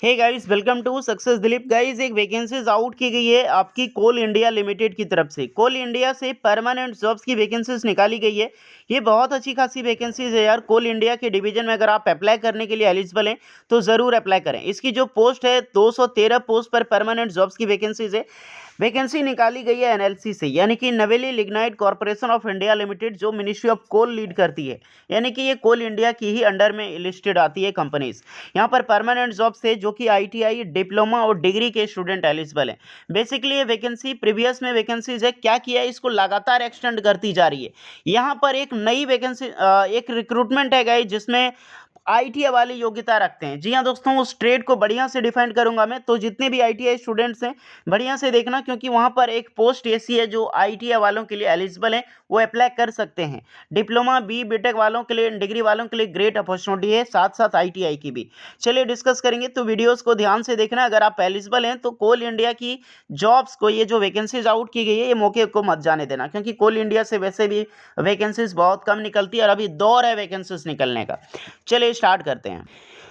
Hey guys, welcome to success Dilip. Guys, एक vacancies out की गई है आपकी कोल इंडिया लिमिटेड की तरफ से। कोल इंडिया से परमानेंट जॉब्स की वैकेंसीज निकाली गई है। ये बहुत अच्छी खासी वैकेंसीज है यार। कोल इंडिया के डिवीजन में अगर आप अप्लाई करने के लिए एलिजिबल हैं तो ज़रूर अप्लाई करें। इसकी जो पोस्ट है 213 पोस्ट पर परमानेंट जॉब्स की वैकेंसीज है। वैकेंसी निकाली गई है एनएलसी से, यानी कि नवेली lignite corporation of India limited, जो मिनिस्ट्री ऑफ कोल लीड करती है। यानी कि ये कोल इंडिया की ही अंडर में लिस्टेड आती है कंपनीज। यहाँ पर परमानेंट जॉब से जो कि आईटीआई, डिप्लोमा और डिग्री के स्टूडेंट एलिजिबल हैं। बेसिकली ये वैकेंसी प्रीवियस में वैकेंसीज है, क्या किया है, इसको लगातार एक्सटेंड करती जा रही है। यहाँ पर एक नई वैकेंसी, एक रिक्रूटमेंट है गाइस, जिसमें आईटीआई वाली योग्यता रखते हैं। जी हाँ दोस्तों, उस ट्रेड को बढ़िया से डिफाइन करूंगा मैं। तो जितने भी आईटीआई स्टूडेंट्स हैं बढ़िया से देखना, क्योंकि वहाँ पर एक पोस्ट ऐसी है जो आईटीआई वालों के लिए एलिजिबल है, वो अप्लाई कर सकते हैं। डिप्लोमा, बीटेक वालों के लिए, डिग्री वालों के लिए ग्रेट अपॉर्चुनिटी है, साथ साथ आईटीआई की भी। चलिए डिस्कस करेंगे, तो वीडियोस को ध्यान से देखना। अगर आप एलिजिबल हैं तो कोल इंडिया की जॉब्स को, ये जो वैकेंसीज आउट की गई है, ये मौके को मत जाने देना, क्योंकि कोल इंडिया से वैसे भी वैकेंसीज बहुत कम निकलती है और अभी दौर है वैकेंसीज निकलने का। चलिए स्टार्ट करते हैं।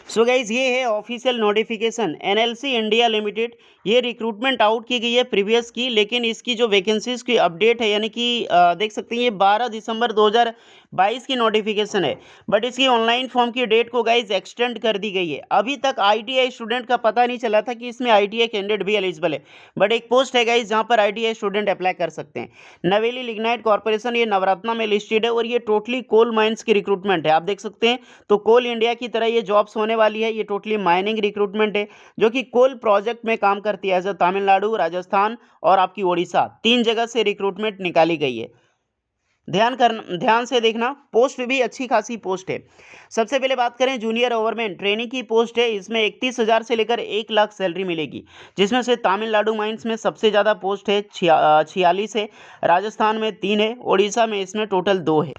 सो गाइज, ये है official notification NLC India limited. ये रिक्रूटमेंट आउट की गई है प्रीवियस की, लेकिन इसकी जो वैकेंसीज की अपडेट है, यानी कि देख सकते हैं ये 12 दिसंबर 2022 की नोटिफिकेशन है। बट इसकी ऑनलाइन फॉर्म की डेट को गाइज एक्सटेंड कर दी गई है। अभी तक आईटीआई स्टूडेंट का पता नहीं चला था कि इसमें आईटीआई कैंडिडेट भी एलिजिबल है। बट एक पोस्ट है गाइज जहाँ पर आईटीआई स्टूडेंट अप्लाई कर सकते हैं। नवेली लिग्नाइट कॉर्पोरेशन, ये नवरत्ना में लिस्टेड है और ये टोटली कोल माइंस की रिक्रूटमेंट है, आप देख सकते हैं। तो कोल इंडिया की तरह ये जॉब्स होने वाली है। ये टोटली माइनिंग रिक्रूटमेंट है, जो कि कोल प्रोजेक्ट में काम करती है। एज तमिलनाडु, राजस्थान और आपकी ओडिशा, 3 जगह से रिक्रूटमेंट निकाली गई है। ध्यान से देखना, पोस्ट भी अच्छी खासी पोस्ट है। सबसे पहले बात करें जूनियर ओवरमैन ट्रेनिंग की पोस्ट है। इसमें 31,000 से लेकर 1 लाख सैलरी मिलेगी, जिसमें से तमिलनाडु माइंस में सबसे ज़्यादा पोस्ट है, 46 है। राजस्थान में 3 है। ओडिशा में इसमें टोटल 2 है।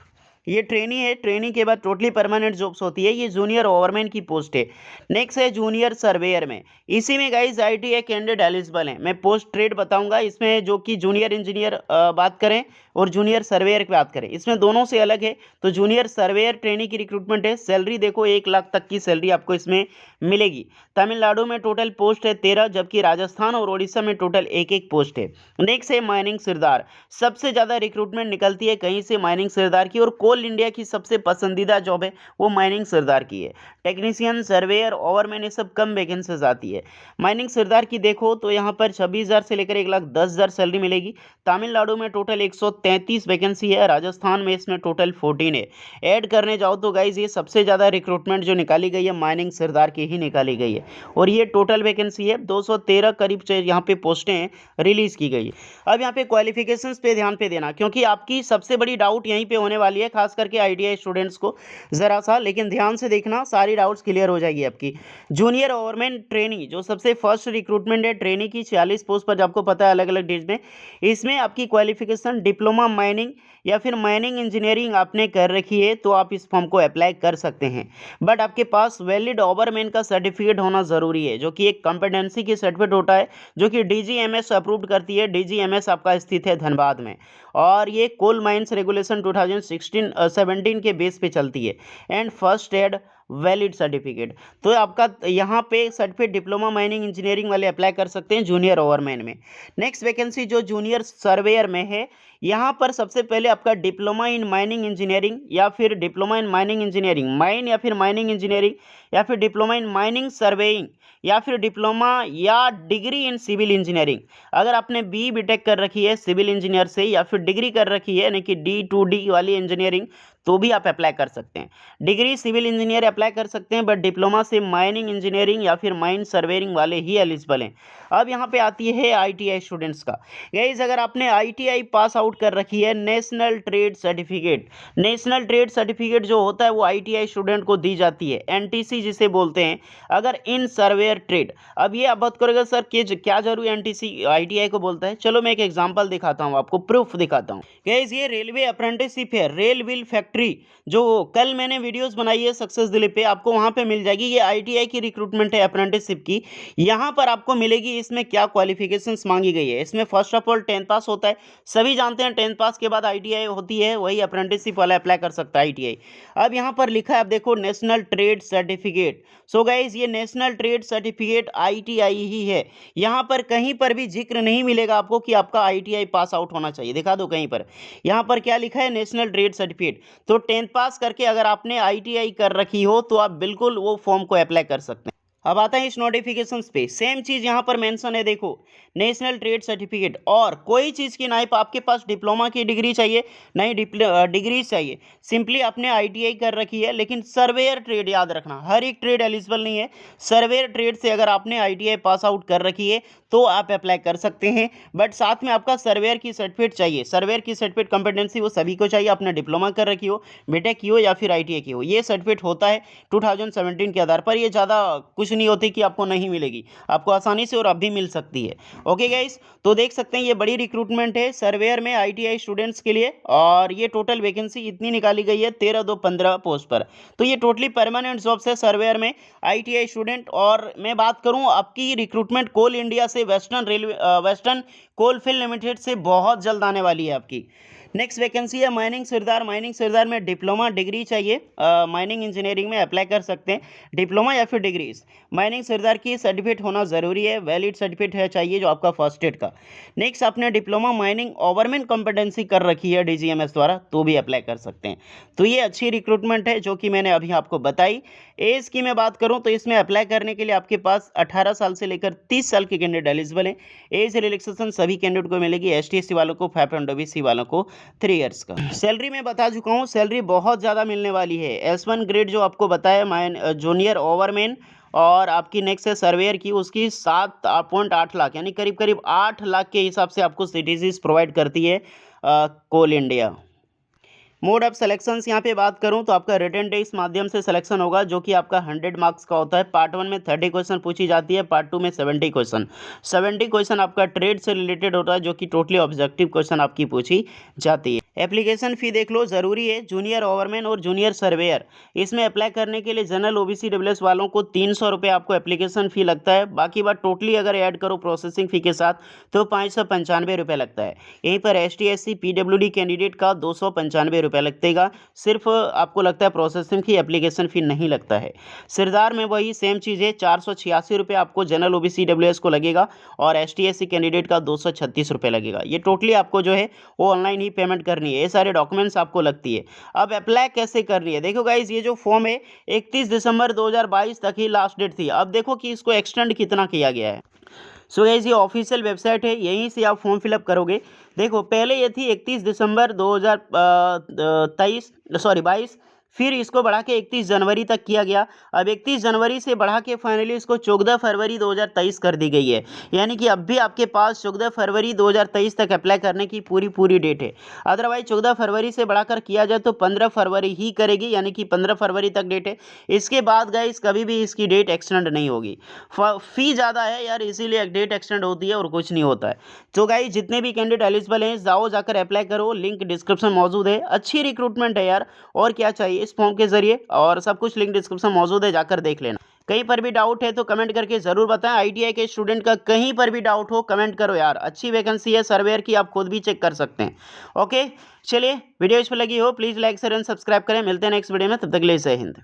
ये ट्रेनी है, ट्रेनिंग के बाद टोटली परमानेंट जॉब्स होती है। ये जूनियर ओवरमैन की पोस्ट है। नेक्स्ट है जूनियर सर्वेयर में। इसी में गाइस आईटीआई कैंडिडेट एलिजिबल हैं। मैं पोस्ट ट्रेड बताऊंगा इसमें, जो कि जूनियर इंजीनियर बात करें और जूनियर सर्वेयर की बात करें, इसमें दोनों से अलग है। तो जूनियर सर्वेयर ट्रेनिंग की रिक्रूटमेंट है। सैलरी देखो 1 लाख तक की सैलरी आपको इसमें मिलेगी। तमिलनाडु में टोटल पोस्ट है 13, जबकि राजस्थान और उड़ीसा में टोटल 1-1 पोस्ट है। नेक्स्ट है माइनिंग सरदार। सबसे ज़्यादा रिक्रूटमेंट निकलती है कहीं से, माइनिंग सरदार की। और कोल इंडिया की सबसे पसंदीदा जॉब है वो माइनिंग सरदार की है। टेक्नीशियन, सर्वेयर, ओवरमैन, ये सब कम वैकेंसीज आती है। माइनिंग सरदार की देखो तो यहाँ पर 26,000 से लेकर 1,10,000 सैलरी मिलेगी। तमिलनाडु में टोटल 133 वैकेंसी है। राजस्थान में इसमें टोटल 14 है। ऐड करने जाओ तो गाइज ये सबसे ज़्यादा रिक्रूटमेंट जो निकाली गई है माइनिंग सरदार की ही निकाली गई है। और ये टोटल वैकेंसी है 213 करीब यहाँ पे पोस्टें रिलीज की गई है। अब यहाँ पे क्वालिफिकेशंस पे ध्यान पे देना, क्योंकि आपकी सबसे बड़ी डाउट यहीं पे होने वाली है, खास करके आईटीआई स्टूडेंट्स को जरा सा। लेकिन ध्यान से देखना, सारी डाउट्स क्लियर हो जाएगी आपकी। जूनियर ओवरमैन ट्रेनी, जो सबसे फर्स्ट रिक्रूटमेंट है ट्रेनी की, 46 पोस्ट पर, आपको पता है अलग अलग डेज में। इसमें आपकी क्वालिफिकेशन डिप्लोमा माइनिंग या फिर माइनिंग इंजीनियरिंग आपने कर रखी है तो आप इस फॉर्म को अप्लाई कर सकते हैं। बट आपके पास वैलिड ओवरमैन का सर्टिफिकेट होना ज़रूरी है, जो कि एक कंपेटेंसी की सर्टिफिकेट होता है, जो कि डीजीएमएस अप्रूव करती है। डीजीएमएस आपका स्थित है धनबाद में, और ये कोल माइंस रेगुलेशन 2017 के बेस पे चलती है। And first aid valid certificate. तो आपका यहाँ पे सर्टिफिकेट डिप्लोमा माइनिंग इंजीनियरिंग वाले अप्लाई कर सकते हैं जूनियर ओवरमैन में। नेक्स्ट वैकेंसी जो जूनियर सर्वेयर में है, यहाँ पर सबसे पहले आपका डिप्लोमा इन माइनिंग इंजीनियरिंग या फिर diploma in mining engineering, mine या फिर माइनिंग इंजीनियरिंग, या फिर डिप्लोमा इन माइनिंग सर्वेइंग, या फिर डिप्लोमा या डिग्री इन सिविल इंजीनियरिंग। अगर आपने बीटेक कर रखी है सिविल इंजीनियर से, या फिर डिग्री कर रखी है यानी कि D2D वाली इंजीनियरिंग, तो भी आप अप्लाई कर सकते हैं। डिग्री सिविल इंजीनियर अप्लाई कर सकते हैं, बट डिप्लोमा से माइनिंग इंजीनियरिंग या फिर माइन सर्वेयरिंग वाले ही एलिजिबल हैं। अब यहाँ पे आती है आईटीआई स्टूडेंट्स का। गाइस, अगर आपने आईटीआई पास आउट कर रखी है, national trade certificate, national trade certificate जो होता है वो आईटीआई स्टूडेंट को दी जाती है, एनटीसी जिसे बोलते हैं। अगर इन सर्वेयर ट्रेड, अब ये आप बात करोगे सर कि क्या जरूर एनटीसी आईटीआई को बोलता है। चलो मैं एक एग्जांपल दिखाता हूँ आपको, प्रूफ दिखाता हूँ। गाइस, ये रेलवे अप्रेंटिसशिप है, रेल व्हील फैक्ट्री फैक्ट्री जो कल मैंने वीडियोस बनाई है सक्सेस दिलीप पे, आपको वहाँ पे मिल जाएगी। ये आईटीआई की रिक्रूटमेंट है अप्रेंटिसशिप की, यहाँ पर आपको मिलेगी। इसमें क्या क्वालिफिकेशंस मांगी गई है, इसमें फर्स्ट ऑफ ऑल 10th पास होता है। सभी जानते हैं 10th पास के बाद आईटीआई होती है, वही अप्रेंटिसशिप वाला अप्लाई कर सकता है आईटीआई। अब यहाँ पर लिखा है, आप देखो, national trade certificate. So guys ये नेशनल ट्रेड सर्टिफिकेट आईटीआई ही है। यहाँ पर कहीं पर भी जिक्र नहीं मिलेगा आपको कि आपका आईटीआई पास आउट होना चाहिए, दिखा दो कहीं पर। यहाँ पर क्या लिखा है, नेशनल ट्रेड सर्टिफिकेट। तो 10th पास करके अगर आपने आईटीआई कर रखी हो तो आप बिल्कुल वो फॉर्म को अप्लाई कर सकते हैं। अब आता है इस नोटिफिकेशन पे, सेम चीज़ यहाँ पर मेंशन है, देखो, नेशनल ट्रेड सर्टिफिकेट। और कोई चीज़ की, ना ही आपके पास डिप्लोमा की डिग्री चाहिए, ना ही डिग्री चाहिए, सिंपली आपने आईटीआई कर रखी है। लेकिन सर्वेयर ट्रेड याद रखना, हर एक ट्रेड एलिजिबल नहीं है। सर्वेयर ट्रेड से अगर आपने आईटीआई पास आउट कर रखी है तो आप अप्लाई कर सकते हैं, बट साथ में आपका सर्वेयर की सर्टिफिकेट चाहिए। सर्वेयर की सर्टिफिकेट कंपिटेंसी वो सभी को चाहिए, आपने डिप्लोमा कर रखी हो, बीटेक की हो या फिर आईटीआई की हो। ये सर्टिफिकेट होता है 2017 के आधार पर, ये ज़्यादा कुछ नहीं होती कि आपको नहीं मिलेगी, आपको आसानी से और अब भी मिल सकती है। ओके गाइस, तो देख सकते हैं ये बड़ी रिक्रूटमेंट है सर्वेयर में आईटीआई स्टूडेंट्स के लिए। और ये टोटल वैकेंसी इतनी निकाली गई है 13/2/15 पोस्ट पर। तो ये टोटली परमानेंट जॉब्स है सर्वेयर में आईटीआई स्टूडेंट। और मैं बात करूं आपकी रिक्रूटमेंट कोल इंडिया से, वेस्टर्न कोलफील्ड लिमिटेड से बहुत जल्द आने वाली है आपकी। नेक्स्ट वैकेंसी है माइनिंग सिरदार। माइनिंग सिरदार में डिप्लोमा डिग्री चाहिए, माइनिंग इंजीनियरिंग में अप्लाई कर सकते हैं, डिप्लोमा या फिर डिग्री। माइनिंग सिरदार की सर्टिफिकेट होना ज़रूरी है, वैलिड सर्टिफिकेट है चाहिए जो आपका फर्स्ट एड का। नेक्स्ट, आपने डिप्लोमा माइनिंग ओवरमैन कॉम्पिटेंसी कर रखी है डीजीएमएस द्वारा, तो भी अप्लाई कर सकते हैं। तो ये अच्छी रिक्रूटमेंट है जो कि मैंने अभी आपको बताई। एज की मैं बात करूं तो इसमें अप्लाई करने के लिए आपके पास 18 साल से लेकर 30 साल के कैंडिडेट एलिजिबल हैं। एज रिलैक्सेशन सभी कैंडिडेट को मिलेगी, एसटी/एससी वालों को 5 एंड ओबीसी वालों को 3 इयर्स का। सैलरी मैं बता चुका हूँ, सैलरी बहुत ज़्यादा मिलने वाली है। S1 ग्रेड जो आपको बताया, जूनियर ओवरमैन, और आपकी नेक्स्ट है सर्वेयर की, उसकी 7.8 लाख यानी करीब करीब 8 लाख के हिसाब से आपको सीटीसीज प्रोवाइड करती है कोल इंडिया। मोड ऑफ सिलेक्शंस यहाँ पे बात करूँ तो आपका रिटन टेस्ट माध्यम से सिलेक्शन होगा, जो कि आपका 100 मार्क्स का होता है। पार्ट 1 में 30 क्वेश्चन पूछी जाती है, पार्ट 2 में 70 क्वेश्चन। 70 क्वेश्चन आपका ट्रेड से रिलेटेड होता है, जो कि टोटली ऑब्जेक्टिव क्वेश्चन आपकी पूछी जाती है। एप्लीकेशन फ़ी देख लो, ज़रूरी है। जूनियर ओवरमैन और जूनियर सर्वेयर, इसमें अप्लाई करने के लिए जनरल ओबीसी डब्ल्यूएस वालों को 300 रुपये आपको एप्लीकेशन फ़ी लगता है। बाकी बात टोटली अगर ऐड करो प्रोसेसिंग फ़ी के साथ तो 595 रुपये लगता है। यहीं पर ST/SC PWD कैंडिडेट का 295 रुपये लगतेगा, सिर्फ आपको लगता है प्रोसेसिंग फ़ी, एप्लीकेशन फ़ी नहीं लगता है। सिरदार में वही सेम चीज़ है, 486 रुपये आपको जनरल ओबीसी डब्ल्यूएस को लगेगा और ST/SC कैंडिडेट का 236 रुपये लगेगा। ये टोटली आपको जो है वो ऑनलाइन ही पेमेंट करनी है, ये सारे डॉक्यूमेंट्स आपको लगती है। अब अप्लाई कैसे करनी है, देखो गाइज, ये जो फॉर्म है 31 दिसंबर 2022 तक ही लास्ट डेट थी। अब देखो कि इसको एक्सटेंड कितना किया गया है। सो गाइज ये ऑफिशियल वेबसाइट है, यहीं से आप फॉर्म फिलअप करोगे। देखो पहले ये थी 31 दिसंबर 2022, फिर इसको बढ़ा के 31 जनवरी तक किया गया। अब 31 जनवरी से बढ़ा के फाइनली इसको 14 फरवरी 2023 कर दी गई है। यानी कि अब भी आपके पास 14 फरवरी 2023 तक अप्लाई करने की पूरी डेट है। अदरवाइज 14 फरवरी से बढ़ाकर किया जाए तो 15 फरवरी ही करेगी, यानी कि 15 फरवरी तक डेट है। इसके बाद गाइस कभी भी इसकी डेट एक्सटेंड नहीं होगी। फ़ी ज़्यादा है यार, इसीलिए डेट एक्सटेंड होती है और कुछ नहीं होता है। तो गाइस जितने भी कैंडिडेट एलिजिबल हैं जाकर अप्लाई करो, लिंक डिस्क्रिप्शन मौजूद है। अच्छी रिक्रूटमेंट है यार, और क्या चाहिए इस फॉर्म के जरिए, और सब कुछ लिंक डिस्क्रिप्शन मौजूद है, जाकर देख लेना। कहीं पर भी डाउट है तो कमेंट करके ज़रूर बताएं। आईटीआई के स्टूडेंट का कहीं पर भी डाउट हो कमेंट करो यार, अच्छी वैकेंसी है सर्वेयर की, आप खुद भी चेक कर सकते हैं। ओके चलिए, वीडियो इस पर लगी हो please like share and subscribe करें। मिलते हैं नेक्स्ट वीडियो में, तब तक के लिए जय हिंद।